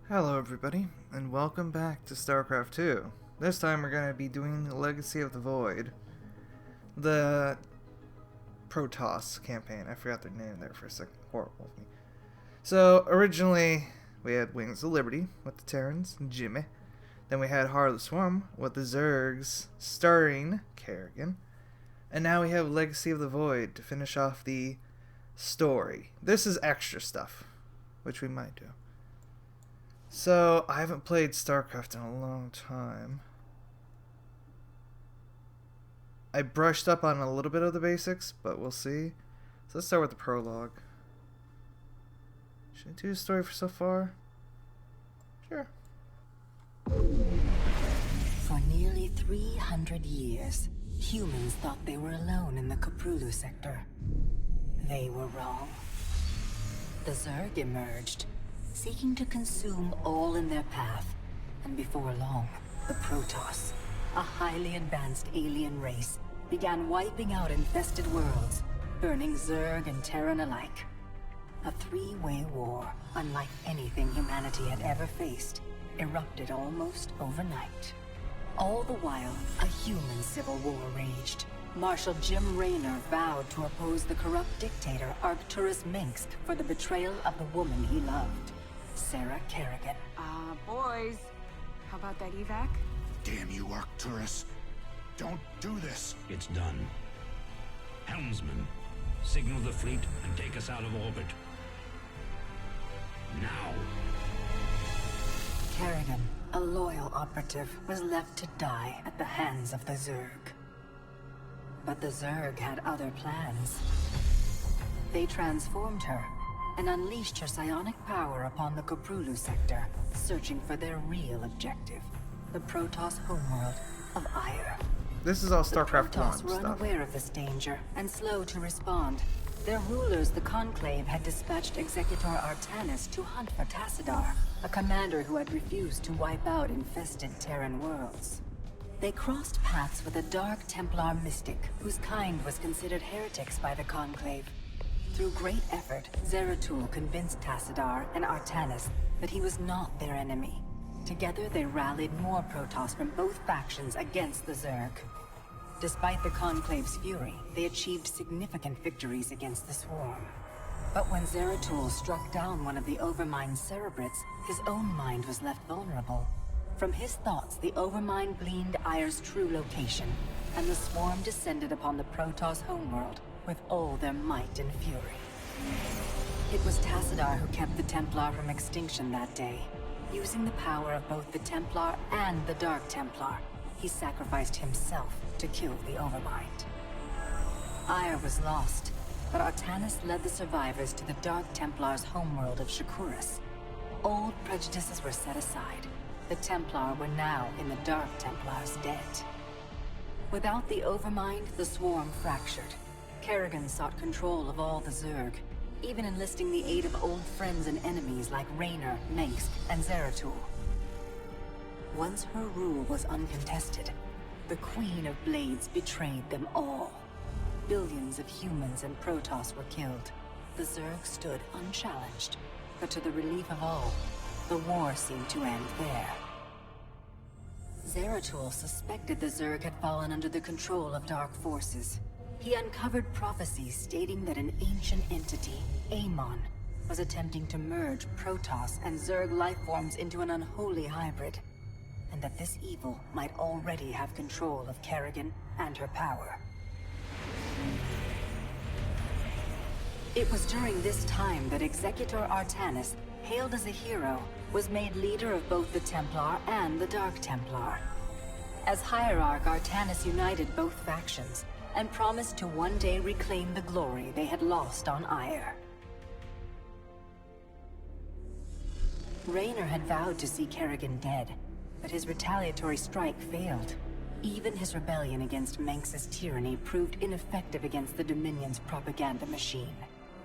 Hello everybody, and welcome back to Starcraft 2. This time we're going to be doing the Legacy of the Void. The Protoss campaign. I forgot their name there for a second. Horrible of me. So, originally, we had Wings of Liberty with the Terrans and Jimmy. Then we had Heart of the Swarm with the Zergs starring Kerrigan. And now we have Legacy of the Void to finish off the story. This is extra stuff, which we might do. So, I haven't played StarCraft in a long time. I brushed up on a little bit of the basics, but we'll see. So let's start with the prologue. Should I do the story for so far? Sure. For nearly 300 years, humans thought they were alone in the Koprulu sector. They were wrong. The Zerg emerged, seeking to consume all in their path, and before long, the Protoss, a highly advanced alien race, began wiping out infested worlds, burning Zerg and Terran alike. A three-way war, unlike anything humanity had ever faced, erupted almost overnight. All the while, a human civil war raged. Marshal Jim Raynor vowed to oppose the corrupt dictator Arcturus Minsk for the betrayal of the woman he loved, Sarah Kerrigan. Boys, how about that evac? Damn you, Arcturus. Don't do this. It's done. Helmsman, signal the fleet and take us out of orbit. Now! Kerrigan, a loyal operative, was left to die at the hands of the Zerg. But the Zerg had other plans. They transformed her and unleashed her psionic power upon the Koprulu sector, searching for their real objective, the Protoss homeworld of Ire. This is all StarCraft 1 The Protoss were stuff. unaware of this danger and slow to respond. Their rulers, the Conclave, had dispatched Executor Artanis to hunt for Tassadar, a commander who had refused to wipe out infested Terran worlds. They crossed paths with a Dark Templar mystic, whose kind was considered heretics by the Conclave. Through great effort, Zeratul convinced Tassadar and Artanis that he was not their enemy. Together they rallied more Protoss from both factions against the Zerg. Despite the Conclave's fury, they achieved significant victories against the Swarm. But when Zeratul struck down one of the Overmind Cerebrits, his own mind was left vulnerable. From his thoughts, the Overmind gleaned Ire's true location, and the Swarm descended upon the Protoss homeworld with all their might and fury. It was Tassadar who kept the Templar from extinction that day. Using the power of both the Templar and the Dark Templar, he sacrificed himself to kill the Overmind. Ire was lost, but Artanis led the survivors to the Dark Templar's homeworld of Shakuras. Old prejudices were set aside. The Templar were now in the Dark Templar's debt. Without the Overmind, the Swarm fractured. Kerrigan sought control of all the Zerg, even enlisting the aid of old friends and enemies like Raynor, Mengsk, and Zeratul. Once her rule was uncontested, the Queen of Blades betrayed them all. Billions of humans and Protoss were killed. The Zerg stood unchallenged, but to the relief of all, the war seemed to end there. Zeratul suspected the Zerg had fallen under the control of dark forces. He uncovered prophecies stating that an ancient entity, Amon, was attempting to merge Protoss and Zerg lifeforms into an unholy hybrid, and that this evil might already have control of Kerrigan and her power. It was during this time that Executor Artanis, hailed as a hero, was made leader of both the Templar and the Dark Templar. As Hierarch, Artanis united both factions, and promised to one day reclaim the glory they had lost on Ire. Raynor had vowed to see Kerrigan dead, but his retaliatory strike failed. Even his rebellion against Mengsk's tyranny proved ineffective against the Dominion's propaganda machine.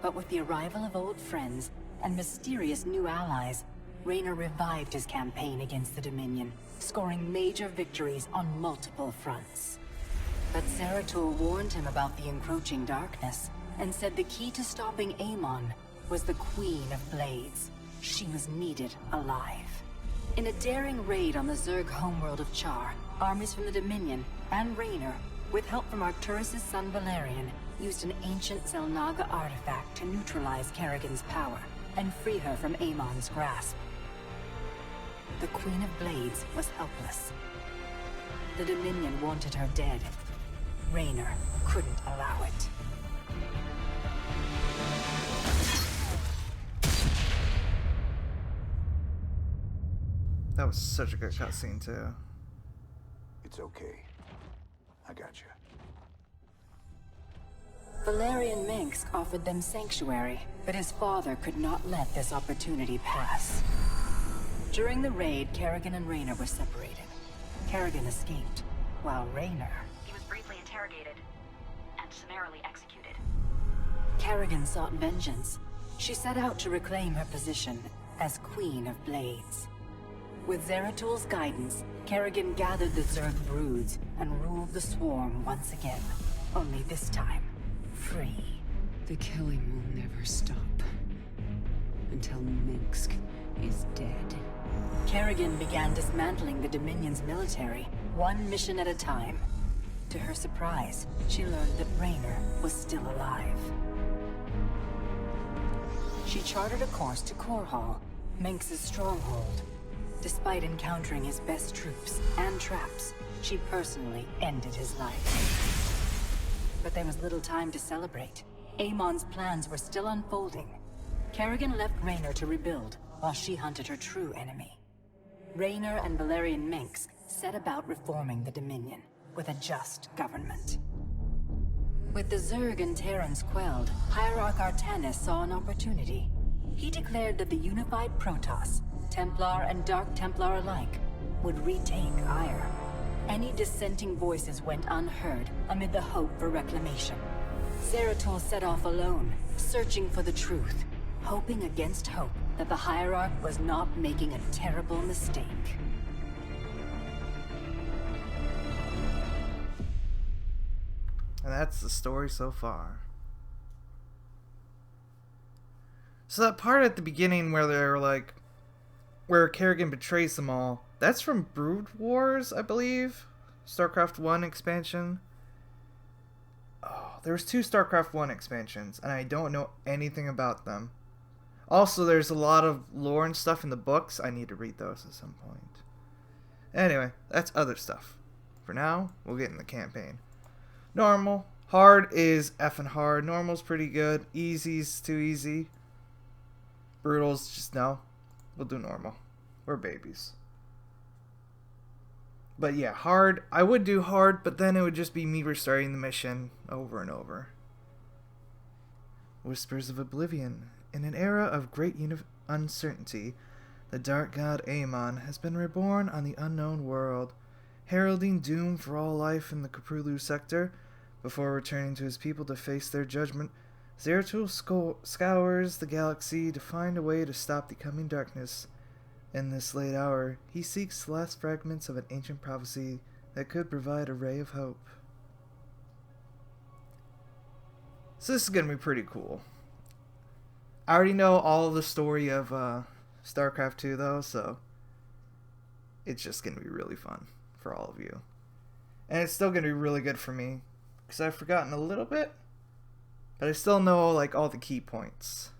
But with the arrival of old friends and mysterious new allies, Raynor revived his campaign against the Dominion, scoring major victories on multiple fronts. But Zeratul warned him about the encroaching darkness, and said the key to stopping Amon was the Queen of Blades. she was needed alive. In a daring raid on the Zerg homeworld of Char, armies from the Dominion and Raynor, with help from Arcturus' son Valerian, used an ancient Xel'Naga artifact to neutralize Kerrigan's power and free her from Amon's grasp. The Queen of Blades was helpless. The Dominion wanted her dead. Raynor couldn't allow it. That was such a good cutscene too. It's okay. I got you. Valerian Minsk offered them sanctuary, but his father could not let this opportunity pass. During the raid, Kerrigan and Raynor were separated. Kerrigan escaped, while Raynor... He was briefly interrogated and summarily executed. Kerrigan sought vengeance. She set out to reclaim her position as Queen of Blades. With Zeratul's guidance, Kerrigan gathered the Zerg broods and ruled the swarm once again. Only this time, free. The killing will never stop. Until Minsk is dead. Kerrigan began dismantling the Dominion's military, one mission at a time. To her surprise, she learned that Raynor was still alive. She chartered a course to Korhal, Minsk's stronghold. Despite encountering his best troops and traps, she personally ended his life. But there was little time to celebrate. Amon's plans were still unfolding. Kerrigan left Raynor to rebuild, while she hunted her true enemy. Raynor and Valerian Minsk set about reforming the Dominion, with a just government. With the Zerg and Terrans quelled, Hierarch Artanis saw an opportunity. He declared that the unified Protoss, Templar and Dark Templar alike, would retake Ire. Any dissenting voices went unheard amid the hope for reclamation. Zeratul set off alone, searching for the truth, hoping against hope that the Hierarch was not making a terrible mistake. And that's the story so far. So that part at the beginning where they're like, where Kerrigan betrays them all, that's from Brood Wars, I believe? Starcraft 1 expansion. Oh, there's 2 Starcraft 1 expansions, and I don't know anything about them. Also, there's a lot of lore and stuff in the books. I need to read those at some point. Anyway, that's other stuff. For now, we'll get in the campaign. Normal. Hard is effing hard. Normal's pretty good. Easy's too easy. Brutal's just no. We'll do normal. We're babies. But yeah, hard. I would do hard, but then it would just be me restarting the mission over and over. Whispers of Oblivion. In an era of great uncertainty, the dark god Amon has been reborn on the unknown world, heralding doom for all life in the Kaprulu sector. Before returning to his people to face their judgment, Zeratul scours the galaxy to find a way to stop the coming darkness. In this late hour, he seeks the last fragments of an ancient prophecy that could provide a ray of hope. So this is going to be pretty cool. I already know all the story of StarCraft 2 though, so it's just going to be really fun for all of you. And it's still going to be really good for me, because I've forgotten a little bit, but I still know like all the key points.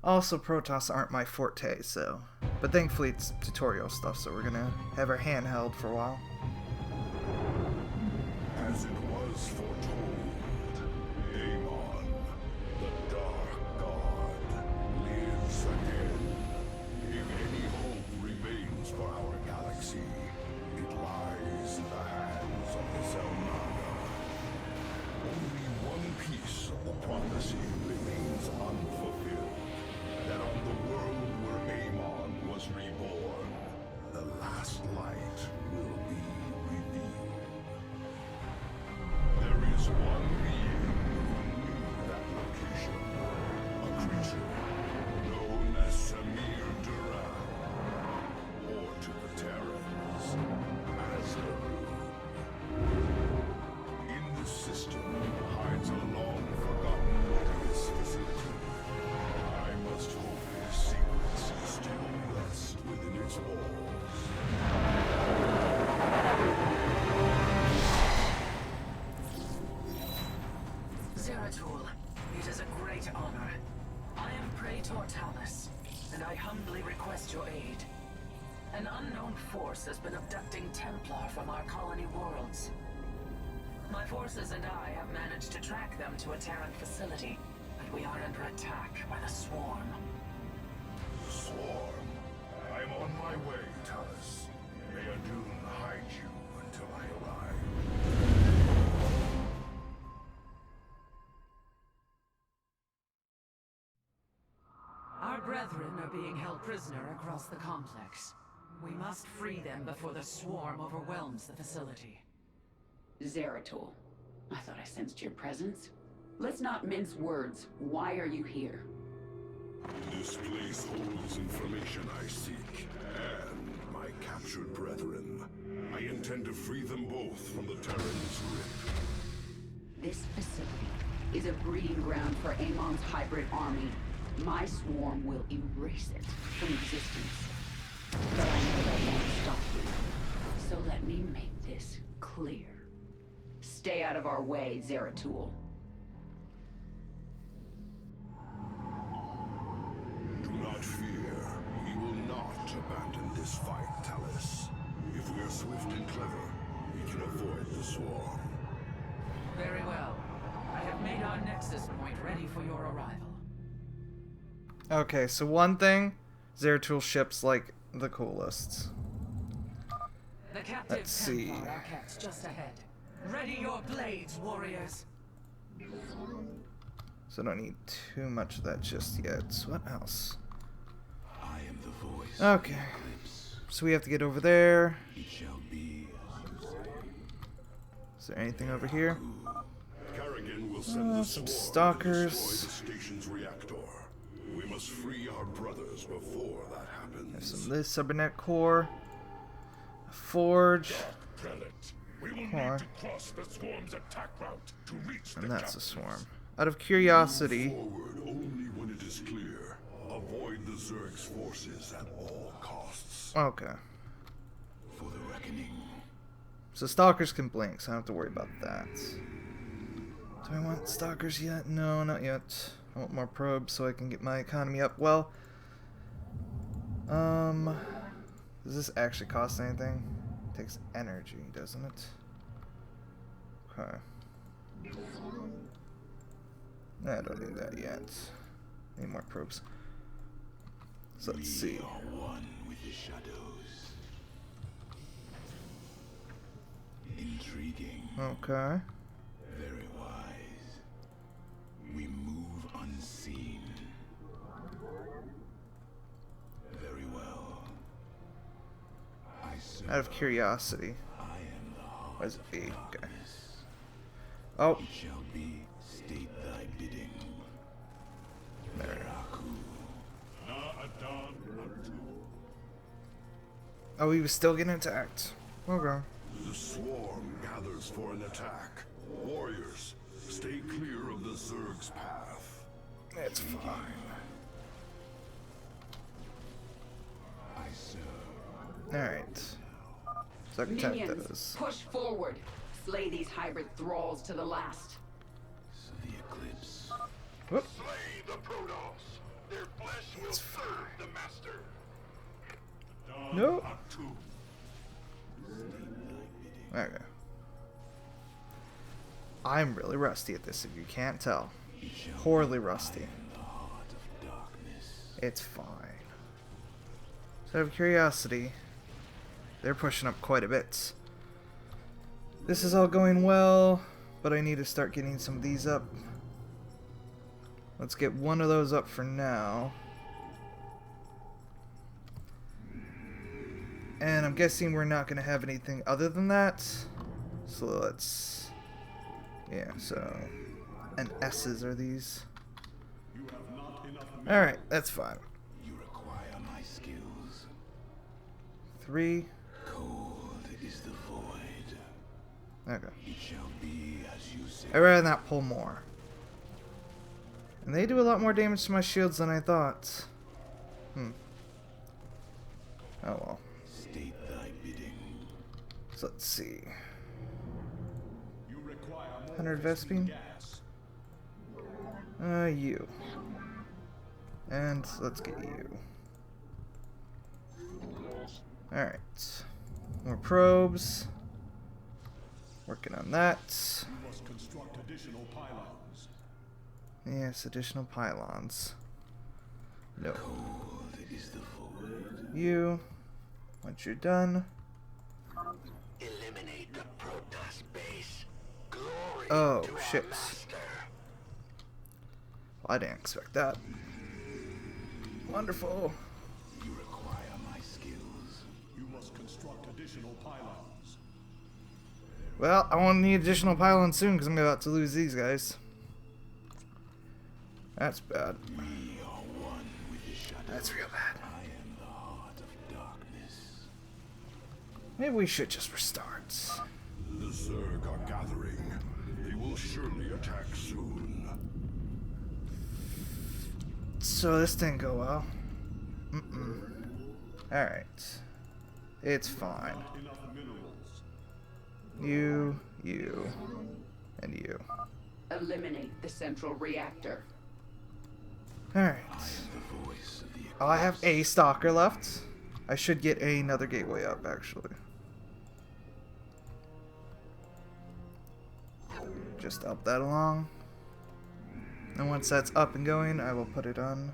Also, Protoss aren't my forte, so... But thankfully it's tutorial stuff, so we're gonna have our handheld for a while. As it was foretold, Amon, the Dark God, lives again. If any hope remains for our galaxy, it lies in the hands of the Xel'Naga. Only one piece of the prophecy remains unfulfilled. That on the world where Amon was reborn, the last light will be Praetor Talus, and I humbly request your aid. An unknown force has been abducting Templar from our colony worlds. My forces and I have managed to track them to a Terran facility, but we are under attack by the Swarm. Swarm. I'm on my way, Talus. May Adun hide you until I arrive. Our brethren are being held prisoner across the complex. We must free them before the Swarm overwhelms the facility. Zeratul, I thought I sensed your presence. Let's not mince words. Why are you here? This place holds information I seek, and my captured brethren. I intend to free them both from the Terran's grip. This facility is a breeding ground for Amon's hybrid army. My swarm will erase it from existence. But I know that won't stop you. So let me make this clear. Stay out of our way, Zeratul. Do not fear. We will not abandon this fight, Talus. If we are swift and clever, we can avoid the Swarm. Very well. I have made our Nexus point ready for your arrival. Okay, so one thing, Zeratul ships like the coolest. The captive Let's see. Templar are kept just ahead. Ready your blades, warriors. So I don't need too much of that just yet. What else? I am the voice. Okay. So we have to get over there. It shall be as you say. Is there anything over here? Kerrigan will send the Some Swarm stalkers. to destroy the station's reactor. We must free our brothers before that happens. There's some of this cybernet core. A forge. Prelate, we will Core. need to cross the Swarm's attack route to reach the And that's a capital. swarm. Out of curiosity. Forward only when it is clear. Avoid the Zerg's forces at all costs. Okay. For the reckoning. So stalkers can blink, so I don't have to worry about that. Do I want stalkers yet? No, not yet. I want more probes so I can get my economy up. Well, does this actually cost anything? It takes energy, doesn't it? Okay. I don't need that yet. Need more probes. So let's see. One with the shadows. Intriguing. Okay. Very wise. We move unseen. Very well. I serve. Out of curiosity. I am the heart What is it? of B. Okay. darkness. Oh, It shall be. State thy bidding. there. Na-Adan. Oh, he was still getting attacked. Okay. The Swarm gathers for an attack. Warriors, stay clear of the Zerg's path. It's fine. I serve. Alright. So I can attack Minions, those. push forward. Slay these hybrid thralls to the last. So the eclipse. Whoop. Slay the Protoss. Their flesh will serve the master. Nope. Atu. Okay. I'm really rusty at this if you can't tell. Poorly rusty. The heart of darkness. It's fine. So out of curiosity, they're pushing up quite a bit. This is all going well, but I need to start getting some of these up. Let's get one of those up for now. And I'm guessing we're not going to have anything other than that. So let's... Yeah, so... And S's are these. Alright, that's fine. You require my skills. 3. Cold is the void. Okay. It shall be as you say. I'd rather not pull more. And they do a lot more damage to my shields than I thought. Oh well. State thy bidding. So let's see. 100 Vespine? You. And let's get you. Alright. More probes. Working on that. You must construct additional pylons. Yes, additional pylons. No. You. Once you're done. Eliminate the Protoss base. Glory Oh, to our shit. master. I didn't expect that. Wonderful. You require my skills. You must construct additional pylons. Well, I won't need additional pylons soon because I'm about to lose these guys. That's bad. We are one with the shadows. That's real bad. I am the heart of darkness. Maybe we should just restart. The Zerg are gathering. They will surely attack soon. So this didn't go well. Alright. It's fine. Enough minerals. You, and you. Eliminate the central reactor. Alright. The voice of the I have a stalker left. I should get another gateway up, actually. Just up that along. And once that's up and going, I will put it on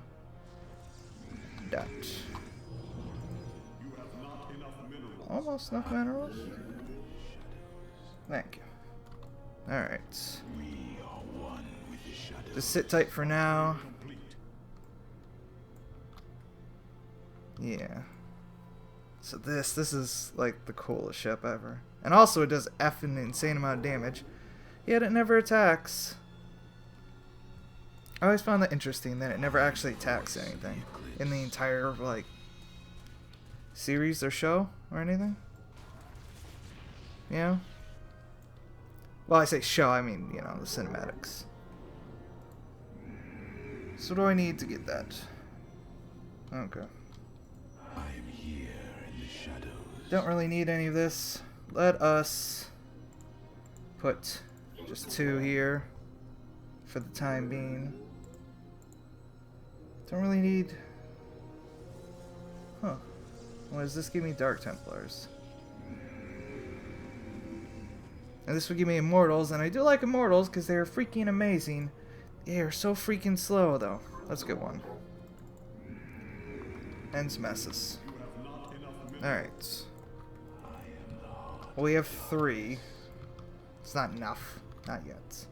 that. You have not enough minerals. Almost enough minerals. Thank you. Alright. We are one with the shadows. Just sit tight for now. Complete. Yeah. So this is like the coolest ship ever. And also it does effing insane amount of damage. Yet it never attacks. I always found that interesting that it never actually attacks anything in the entire like series or show or anything. You know? Well, I say show, I mean, you know, the cinematics. So what do I need to get that? Okay. I am here in the shadows. Don't really need any of this. Let us put just 2 here for the time being. Don't really need... Huh. What does this give me? Dark Templars. And this would give me Immortals, and I do like Immortals because they're freaking amazing. They are so freaking slow, though. That's a good one. Ends messes. Alright. Well, we have 3. It's not enough. Not yet.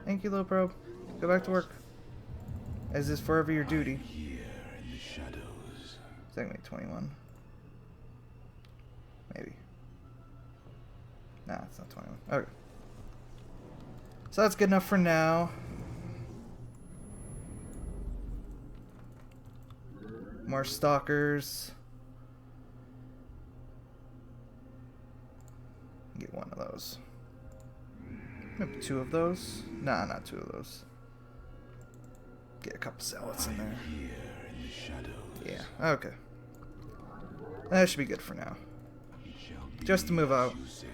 Thank you, little probe. Go back to work. As is forever your duty. Here in the shadows. Segment 21. Maybe. Nah, it's not 21. Okay. So that's good enough for now. More stalkers. Get 1 of those. Maybe 2 of those. Nah, not 2 of those. Get a couple zealots in there. Here in the shadows. Yeah, okay. That should be good for now. It shall be Just to move out. as you say.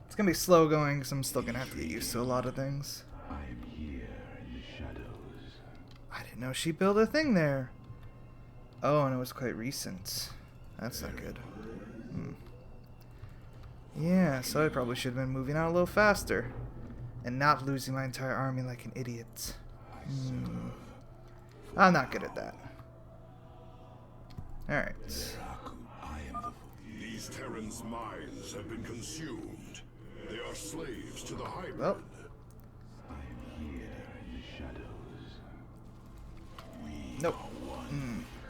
It's gonna be slow going because I'm still gonna have to get used to a lot of things. I am here in the shadows. I didn't know she built a thing there. Oh, and it was quite recent. That's not good. Yeah, so I probably should have been moving out a little faster. And not losing my entire army like an idiot. I'm not good at that. Alright. I am the These Terrans' minds have been consumed. They are slaves to the hybrid. Well, I am here in the shadows. nope.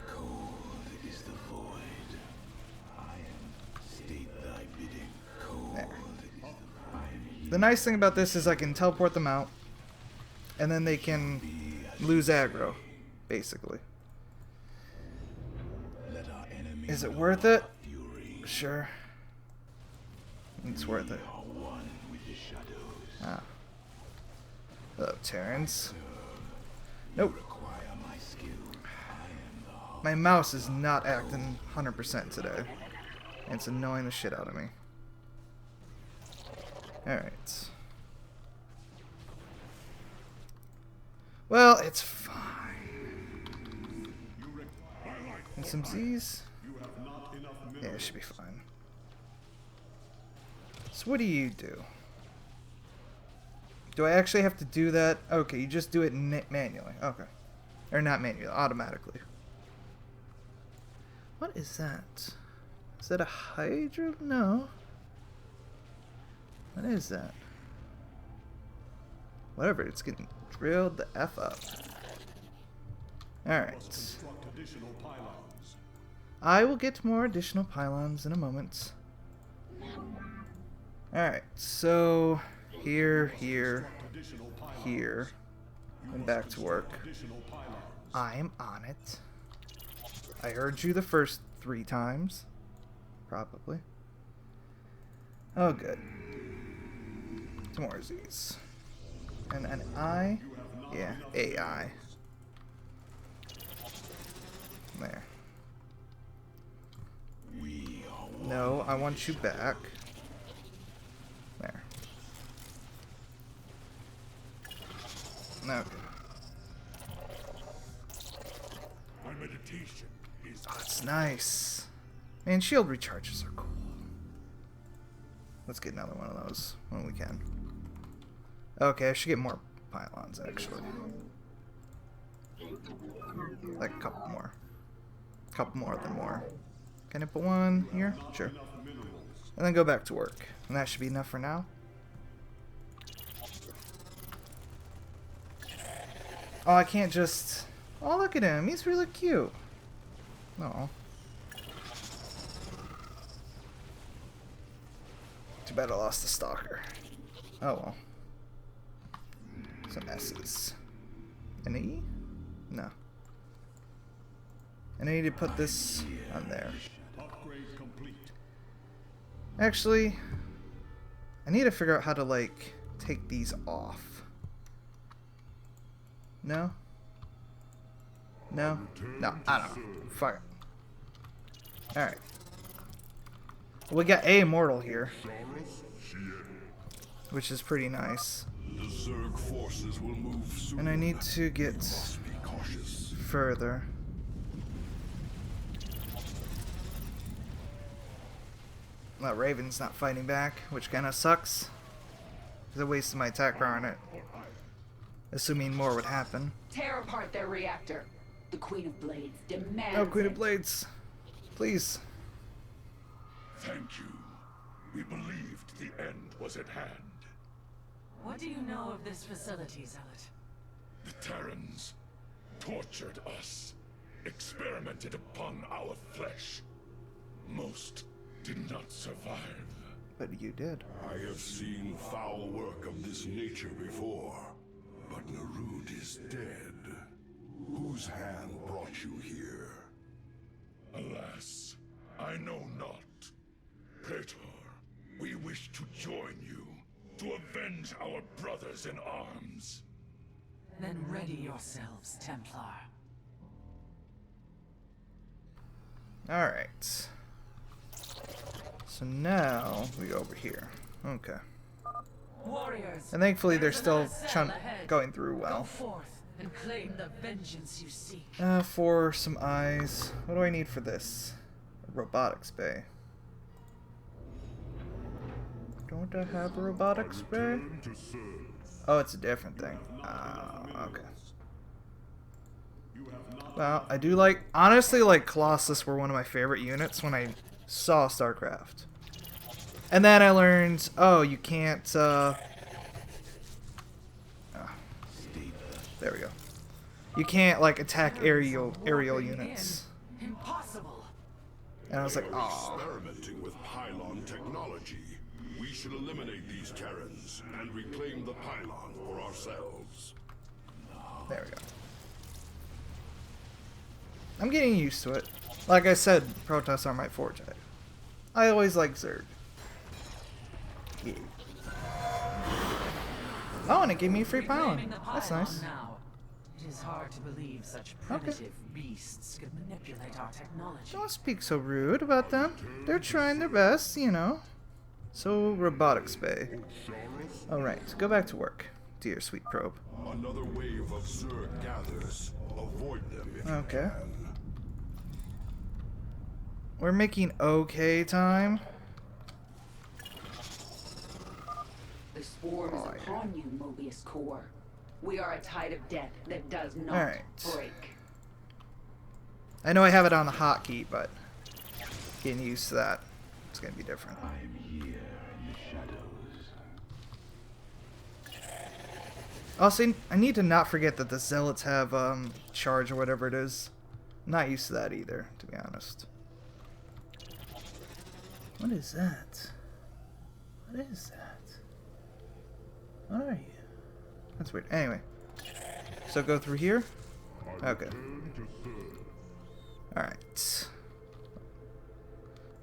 Cold is the void. I am state thy bidding. Cold There. is the void. The nice thing about this is I can teleport them out. And then they can lose aggro, basically. Let our enemy Is it know worth it? our fury. Sure. It's worth it. We are one with the shadows. Ah. Hello, Terrans. Nope. Require my skill. I am the heart. My mouse is not acting 100% today. And it's annoying the shit out of me. Alright. Well, it's fine. And some Z's. Yeah, it should be fine. So what do you do? Do I actually have to do that? Okay, you just do it manually. Okay. Or not manually, automatically. What is that? Is that a Hydra? No. What is that? Whatever, it's getting drilled the F up. Alright. I will get more additional pylons in a moment. Alright, so here, here, here, and back to work. I'm on it. I heard you the first 3 times. Probably. Oh, good. Some more Z's. And an I? Yeah, AI. There. No, I want you back. There. Okay. My meditation is That's nice. Man, shield recharges are cool. Let's get another one of those when we can. Okay, I should get more pylons, actually. Like a couple more. Couple more than more. Can I put one here? Sure. And then go back to work. And that should be enough for now. Oh, I can't just... Oh, look at him. He's really cute. Oh. Too bad I lost the stalker. Oh well. Some S's. An E? No. And I need to put this on there. Actually, I need to figure out how to, like, take these off. No? No? No, I don't know. Fuck it. Alright. We got a immortal here, which is pretty nice. the Zerg forces will move soon. And I need to get Be cautious. further. Well, Raven's not fighting back, which kind of sucks. Because I wasted my attack bar on it. Assuming more would happen. Tear apart their reactor. The Queen of Blades demands Oh, Queen of it. Blades. Please. Thank you. We believed the end was at hand. What do you know of this facility, Zealot? The Terrans tortured us, experimented upon our flesh. Most did not survive. But you did. I have seen foul work of this nature before, but Narud is dead. Whose hand brought you here? Alas, I know not. Praetor, we wish to join you, to avenge our brothers in arms. Then ready yourselves, Templar. Alright. So now we go over here. Okay. Warriors, And thankfully they're there's still another cell ahead. going through Go well. forth and claim the vengeance you seek. For some eyes. What do I need for this? A robotics bay. Don't I have a robotics bay? Oh, it's a different thing. Okay. Well, I do like... Honestly, like, Colossus were one of my favorite units when I saw Starcraft. And then I learned, oh, you can't, there we go. You can't, like, attack aerial units. Impossible. And I was like, oh. Experimenting with pylon technology. We should eliminate these Terrans and reclaim the pylon for ourselves. There we go. I'm getting used to it. Like I said, Protoss are my forte. I always like Zerg. Yeah. Oh, and it gave me a free pylon. Reclaiming the That's pylon nice. now. It is hard to believe such primitive beasts could manipulate our technology. Don't speak so rude about them. They're trying their best, you know. So, robotics bay. Alright, go back to work, dear sweet probe. Another wave of Zerg gathers. Avoid them if you Okay. can. we're making okay time. The swarm is upon you, Mobius Core. We are a tide of death that does not Alright. break. I know I have it on the hotkey, but getting used to that, it's gonna be different. I'm here in the shadows. Also, I need to not forget that the zealots have charge or whatever it is. I'm not used to that either, to be honest. What is that? What is that? What are you? That's weird. Anyway, so go through here. Okay. Alright.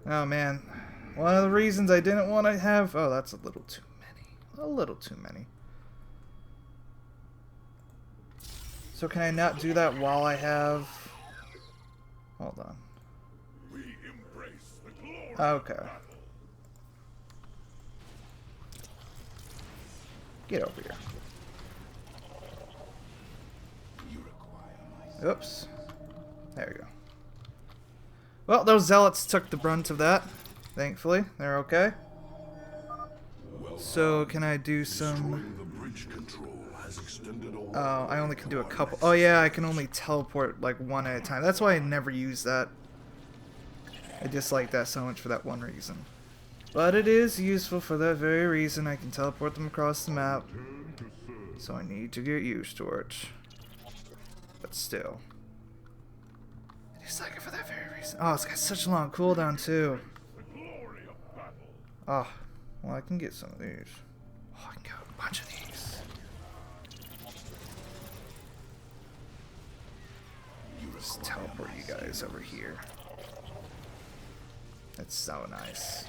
Oh man. One of the reasons I didn't want to have... Oh, that's a little too many. A little too many. So can I not do that while I have... Hold on. We embrace the glory. Okay. Get over here. Oops. There we go. Well, those zealots took the brunt of that. Thankfully, they're okay. So, can I do some... The bridge control has extended all. Oh, I only can do a couple. Oh yeah, I can only teleport like one at a time. That's why I never use that. I dislike that so much for that one reason. But it is useful for that very reason. I can teleport them across the map. So I need to get used to it. But still. I dislike it for that very reason. Oh, it's got such a long cooldown too. Oh, well I can get some of these. Oh, I can get a bunch of these. Just teleport you guys over here. That's so nice.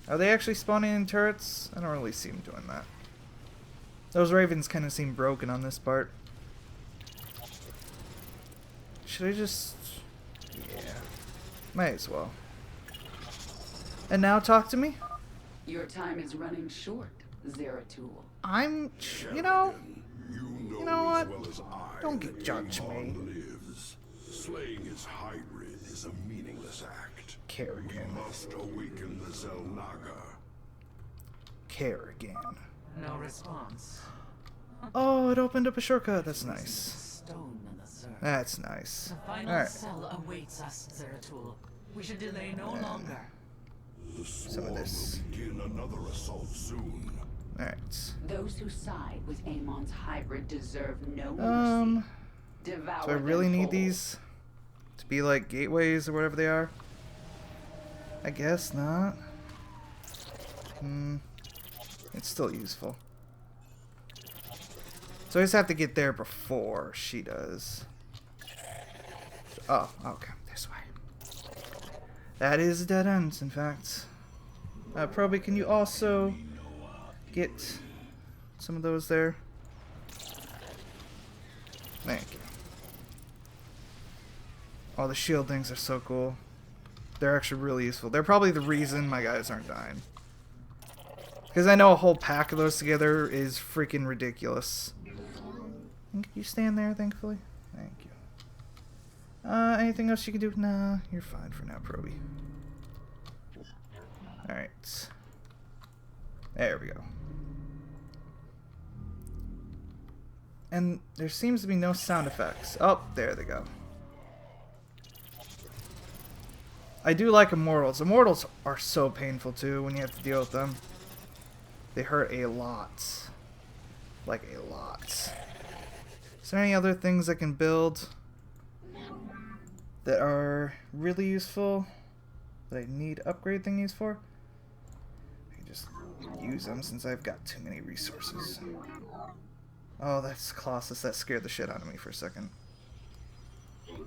Are they actually spawning in turrets? I don't really see them doing that. Those ravens kind of seem broken on this part. Should I just... Yeah. Might as well. And now talk to me? Your time is running short, Zeratul. I'm... You know... You know what? as well as I Don't that judge Amon me. lives. Slaying his hybrid is a meaningless act. Kerrigan. We must awaken the Zelnaga. Kerrigan. No response. Oh, it opened up a shortcut. That's nice. Stone in the Zerg. That's nice. The final Alright. cell awaits us, Zeratul. We should delay no longer. The Some swarm of this. will begin another assault soon. Alright. Those who side with Amon's hybrid deserve no mercy. Devour Do I them really need whole. these to be like gateways or whatever they are? I guess not. It's still useful. So I just have to get there before she does. Oh, okay. This way. That is dead ends, in fact. Proby, can you also get some of those there? Thank you. Oh, the shield things are so cool. They're actually really useful. They're probably the reason my guys aren't dying. Because I know a whole pack of those together is freaking ridiculous. Can you stand there, thankfully? Thank you. Anything else you can do? Nah, you're fine for now, Proby. Alright. There we go. And there seems to be no sound effects. Oh, there they go. I do like Immortals. Immortals are so painful too when you have to deal with them. They hurt a lot. Like a lot. Is there any other things I can build that are really useful? That I need upgrade thingies for? I can just use them since I've got too many resources. Oh, that's Colossus. That scared the shit out of me for a second.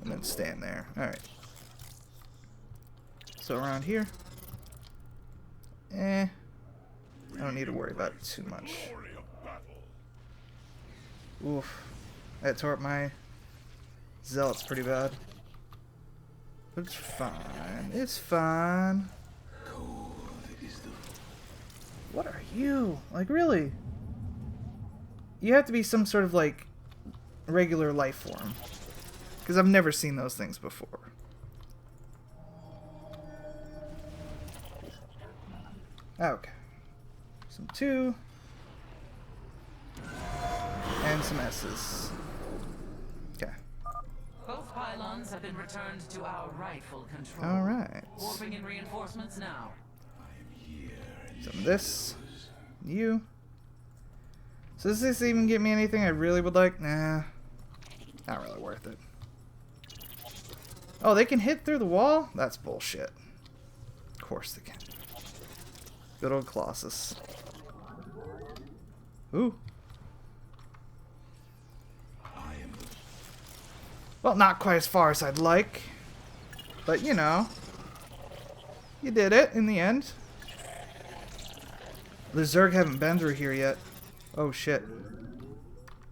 And then stand there. Alright. So around here. I don't need to worry about it too much. Oof. That tore up my zealots pretty bad. But it's fine. It's fine. What are you? Like, really? You have to be some sort of, like, regular life form. Because I've never seen those things before. Okay. Some 2. And some S's. Okay. Both pylons have been returned to our rightful control. Alright. Warping in reinforcements now. Some of this. You. So does this even get me anything I really would like? Nah. Not really worth it. Oh, they can hit through the wall? That's bullshit. Of course they can. Good old Colossus. Ooh. Well, not quite as far as I'd like. But, you know. You did it in the end. The Zerg haven't been through here yet. Oh, shit.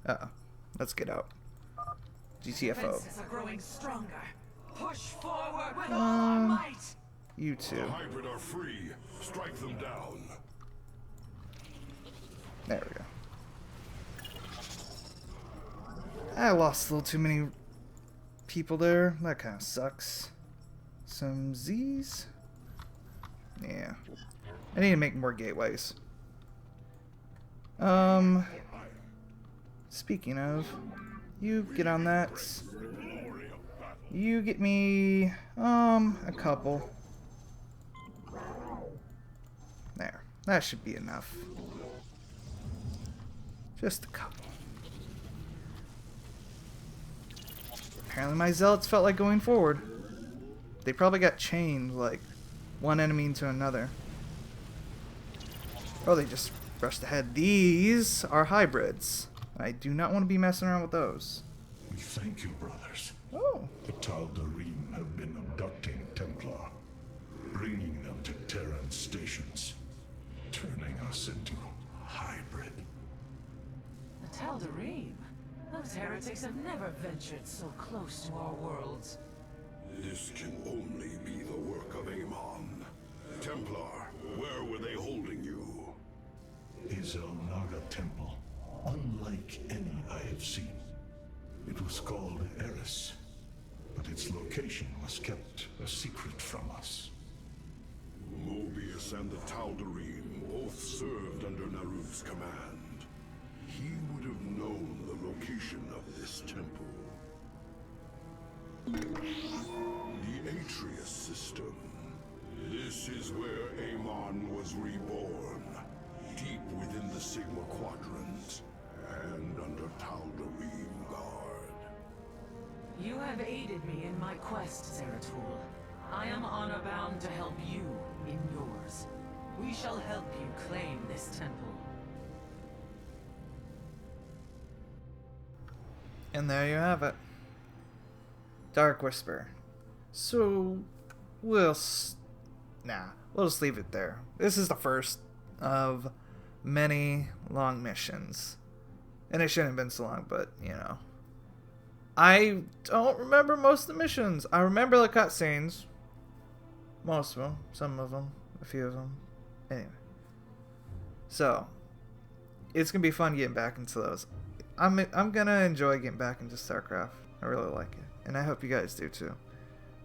Uh-oh. Let's get out. GTFO. Defenses are growing stronger. Push forward with all our might. You two. The hybrid are free. Strike them down. There we go. I lost a little too many people there. That kind of sucks. Some Z's. Yeah. I need to make more gateways. Speaking of, you get on that. You get me, a couple. There. That should be enough. Just a couple. Apparently my zealots felt like going forward. They probably got chained, like, one enemy into another. Oh, they just rushed ahead. These are hybrids. I do not want to be messing around with those. We thank you, brothers. Oh. The Tal'Darim have been abducting Templar, bringing them to Terran stations, turning us into hybrid. The Tal'Darim? Those heretics have never ventured so close to our worlds. This can only be the work of Amon. Templar, where were they holding you? Izel Naga Temple, unlike any I have seen. It was called Eris, but its location was kept a secret from us. Mobius and the Tal'Darim both served under Naruk's command. He would have known the location of this temple. The Atreus system. This is where Amon was reborn, deep within the Sigma Quadrant, and under Tal'Darim guard. You have aided me in my quest, Zeratul. I am honor-bound to help you in yours. We shall help you claim this temple. And there you have it. Dark Whisper. So, we'll just leave it there. This is the first of many long missions. And it shouldn't have been so long, but, you know. I don't remember most of the missions. I remember the cutscenes. Most of them. Some of them. A few of them. Anyway. So, it's going to be fun getting back into those. I'm going to enjoy getting back into Starcraft. I really like it. And I hope you guys do too.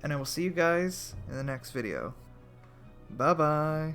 And I will see you guys in the next video. Bye-bye.